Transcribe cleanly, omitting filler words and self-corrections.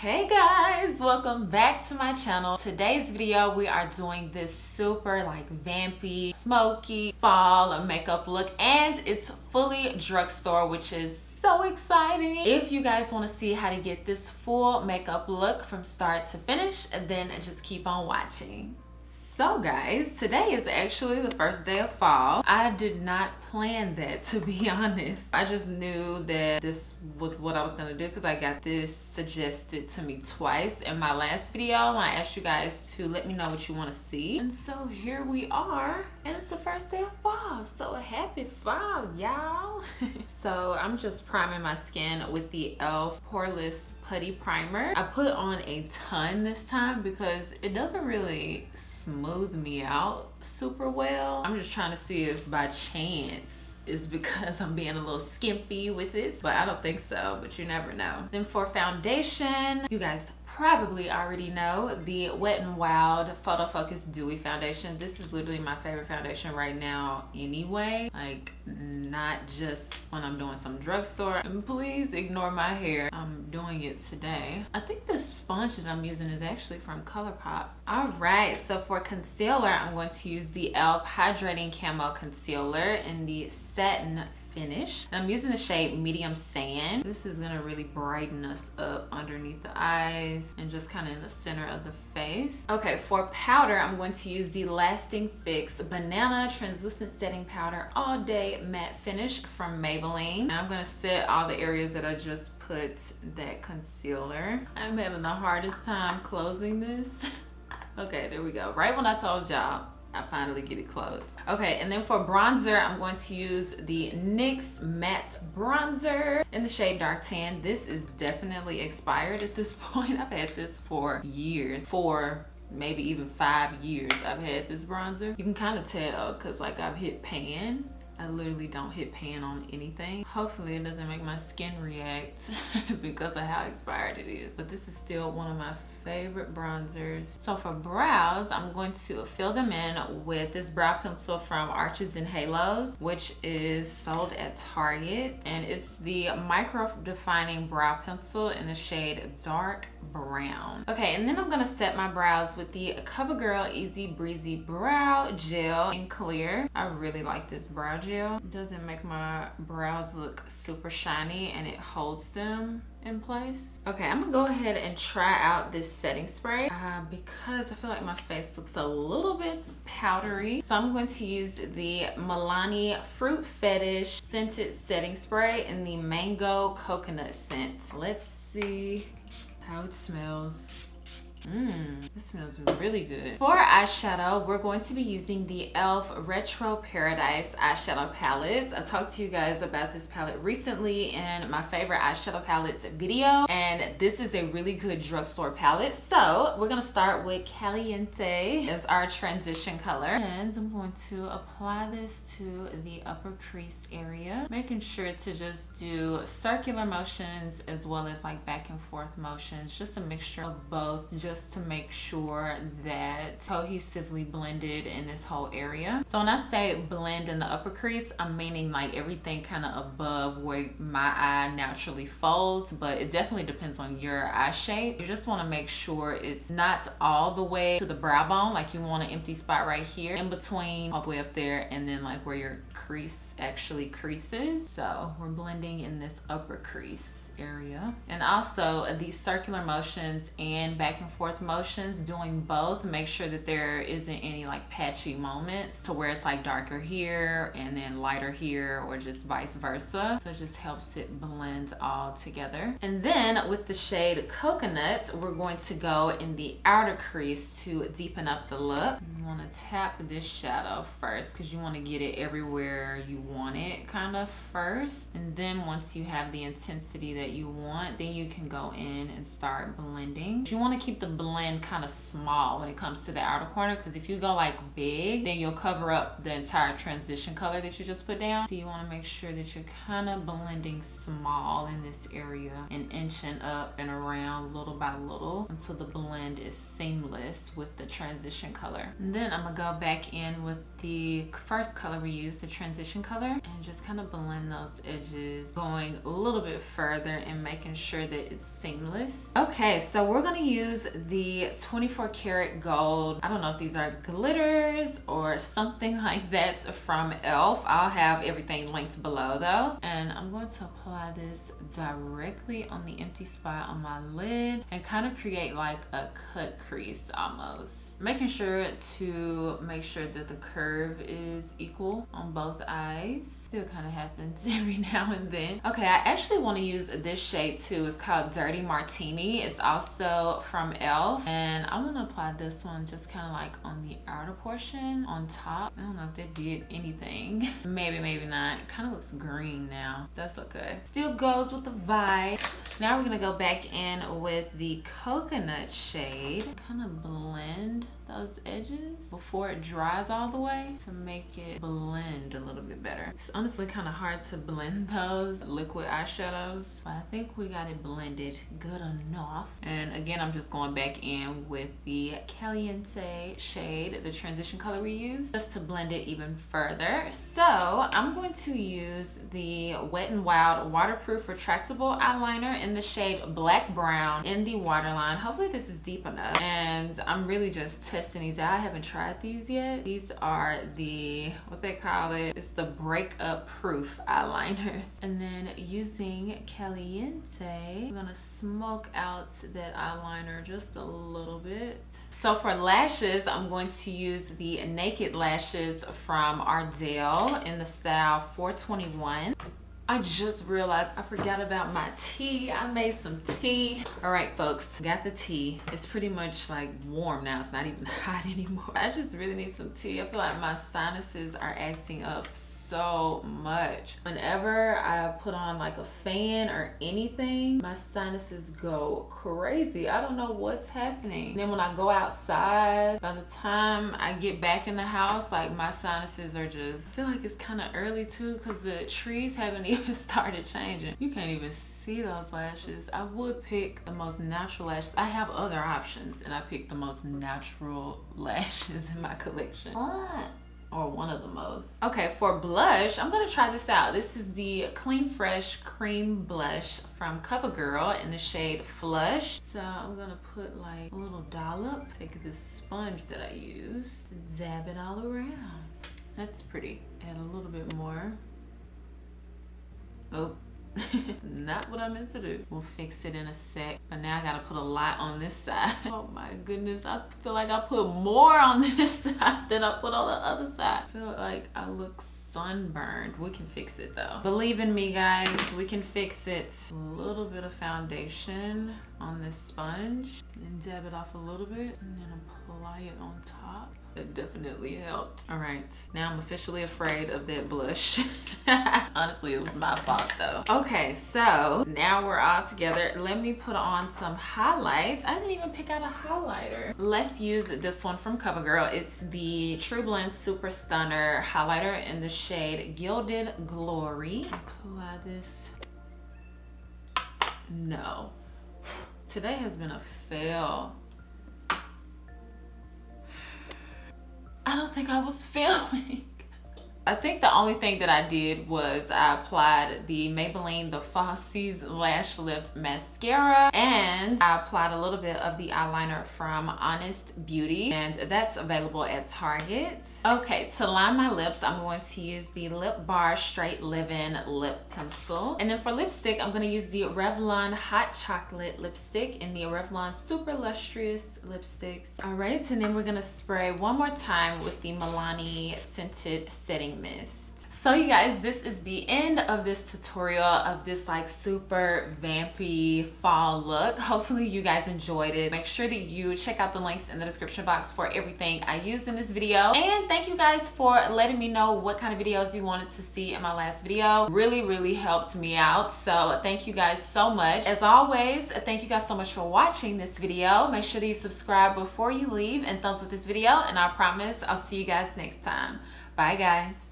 Hey guys, welcome back to my channel. Today's video we are doing this super like vampy, smoky fall makeup look, and it's fully drugstore, which is so exciting. If you guys want to see how to get this full makeup look from start to finish, then just keep on watching. So guys, today is actually the first day of fall. I did not plan that, to be honest. I just knew that this was what I was gonna do because I got this suggested to me twice in my last video when I asked you guys to let me know what you want to see. And so here we are, and it's the first day of fall. So happy fall, y'all. So I'm just priming my skin with the e.l.f. poreless putty primer. I put on a ton this time because it doesn't really smooth me out super well. I'm just trying to see if by chance it's because I'm being a little skimpy with it, but I don't think so, but you never know. Then for foundation, you guys probably already know the Wet n Wild Photofocus Dewy foundation. This is literally my favorite foundation right now anyway, like not just when I'm doing some drugstore. And please ignore my hair, I'm doing it today. I think the sponge that I'm using is actually from ColourPop. All right, so for concealer, I'm going to use the e.l.f. Hydrating Camo Concealer in the satin finish, and I'm using the shade medium sand. This is gonna really brighten us up underneath the eyes and just kind of in the center of the face. Okay, for powder, I'm going to use the Lasting Fix Banana Translucent Setting Powder All Day Matte Finish from Maybelline. And I'm gonna set all the areas that I just put that concealer. I'm having the hardest time closing this. Okay, there we go. Right when I told y'all I finally get it closed. Okay, and then for bronzer, I'm going to use the NYX Matte Bronzer in the shade Dark Tan. This is definitely expired at this point. I've had this for years, for maybe even 5 years I've had this bronzer. You can kind of tell because like I've hit pan. I literally don't hit pan on anything. Hopefully it doesn't make my skin react because of how expired it is. But this is still one of my favorite bronzers. So for brows, I'm going to fill them in with this brow pencil from Arches and Halos, which is sold at Target. And it's the Micro Defining Brow Pencil in the shade Dark Brown. Okay, and then I'm gonna set my brows with the Covergirl Easy Breezy Brow Gel in Clear. I really like this brow gel. It doesn't make my brows look super shiny and it holds them in place. Okay, I'm gonna go ahead and try out this setting spray because I feel like my face looks a little bit powdery. So I'm going to use the Milani Fruit Fetish Scented Setting Spray in the Mango Coconut Scent. Let's see how it smells. This smells really good. For eyeshadow, we're going to be using the e.l.f. Retro Paradise eyeshadow palette. I talked to you guys about this palette recently in my favorite eyeshadow palettes video, and this is a really good drugstore palette. So we're gonna start with Caliente as our transition color, and I'm going to apply this to the upper crease area, making sure to just do circular motions as well as like back and forth motions, just a mixture of both, just to make sure that cohesively blended in this whole area. So when I say blend in the upper crease, I'm meaning like everything kind of above where my eye naturally folds, but it definitely depends on your eye shape. You just want to make sure it's not all the way to the brow bone, like you want an empty spot right here in between, all the way up there, and then like where your crease actually creases. So we're blending in this upper crease area, and also these circular motions and back and forth motions, doing both, make sure that there isn't any like patchy moments to where it's like darker here and then lighter here, or just vice versa. So it just helps it blend all together. And then with the shade Coconut, we're going to go in the outer crease to deepen up the look. You want to tap this shadow first because you want to get it everywhere you want it kind of first, and then once you have the intensity that you want, then you can go in and start blending. You want to keep the blend kind of small when it comes to the outer corner, because if you go like big, then you'll cover up the entire transition color that you just put down. So you want to make sure that you're kind of blending small in this area and inching up and around little by little until the blend is seamless with the transition color. And then I'm gonna go back in with the first color we used, the transition color, and just kind of blend those edges, going a little bit further and making sure that it's seamless. Okay, so we're gonna use the 24 karat gold. I don't know if these are glitters or something like that from e.l.f. I'll have everything linked below though. And I'm going to apply this directly on the empty spot on my lid and kind of create like a cut crease almost. Making sure to make sure that the curve is equal on both eyes. Still kind of happens every now and then. Okay, I actually want to use this shade too. It's called Dirty Martini. It's also from e.l.f. and I want to apply this one just kind of like on the outer portion on top. I don't know if that did anything. Maybe not. It kind of looks green now. That's okay. Still goes with the vibe. Now we're gonna go back in with the coconut shade. Kind of blend those edges before it dries all the way to make it blend a little bit better. It's honestly kind of hard to blend those liquid eyeshadows, but I think we got it blended good enough. And again, I'm just going back in with the Caliente shade, the transition color we used, just to blend it even further. So I'm going to use the Wet n Wild waterproof retractable eyeliner in the shade Black Brown in the waterline. Hopefully this is deep enough. And I'm really just testing these out. I haven't tried these yet. These are the, what they call it, it's the breakup proof eyeliners. And then using Caliente, I'm gonna smoke out that eyeliner just a little bit. So for lashes, I'm going to use the Naked Lashes from Ardell in the style 421. I just realized I forgot about my tea. I made some tea. All right, folks, got the tea. It's pretty much like warm now. It's not even hot anymore. I just really need some tea. I feel like my sinuses are acting up so much. Whenever I put on like a fan or anything, my sinuses go crazy. I don't know what's happening. And then when I go outside, by the time I get back in the house, like my sinuses are just, I feel like it's kind of early too because the trees haven't even started changing. You can't even see those lashes. I would pick the most natural lashes. I have other options and I picked the most natural lashes in my collection. What? Or one of the most. Okay, for blush, I'm gonna try this out. This is the Clean Fresh Cream Blush from Covergirl in the shade Flush. So I'm gonna put like a little dollop. Take this sponge that I used, dab it all around. That's pretty. Add a little bit more. Oh. It's not what I meant to do. We'll fix it in a sec. But now I gotta put a lot on this side. Oh my goodness. I feel like I put more on this side than I put on the other side. I feel like I look sunburned. We can fix it though. Believe in me, guys. We can fix it. A little bit of foundation on this sponge. And dab it off a little bit. And then apply it on top. That definitely helped. All right, now I'm officially afraid of that blush. Honestly, it was my fault though. Okay, so now we're all together. Let me put on some highlights. I didn't even pick out a highlighter. Let's use this one from Covergirl. It's the Trublend Super Stunner highlighter in the shade Gilded Glory. Apply this. No. Today has been a fail. I don't think I was filming. I think the only thing that I did was I applied the Maybelline The Falsies Lash Lift Mascara, and I applied a little bit of the eyeliner from Honest Beauty, and that's available at Target. Okay, to line my lips, I'm going to use the Lip Bar Straight Livin' Lip Pencil. And then for lipstick, I'm gonna use the Revlon Hot Chocolate Lipstick in the Revlon Super Lustrous Lipsticks. All right, and then we're gonna spray one more time with the Milani Scented Setting Mist. So you guys, this is the end of this tutorial of this like super vampy fall look. Hopefully you guys enjoyed it. Make sure that you check out the links in the description box for everything I used in this video. And thank you guys for letting me know what kind of videos you wanted to see in my last video. Really helped me out. So thank you guys so much. As always, thank you guys so much for watching this video. Make sure that you subscribe before you leave and thumbs up this video. And I promise I'll see you guys next time. Bye guys.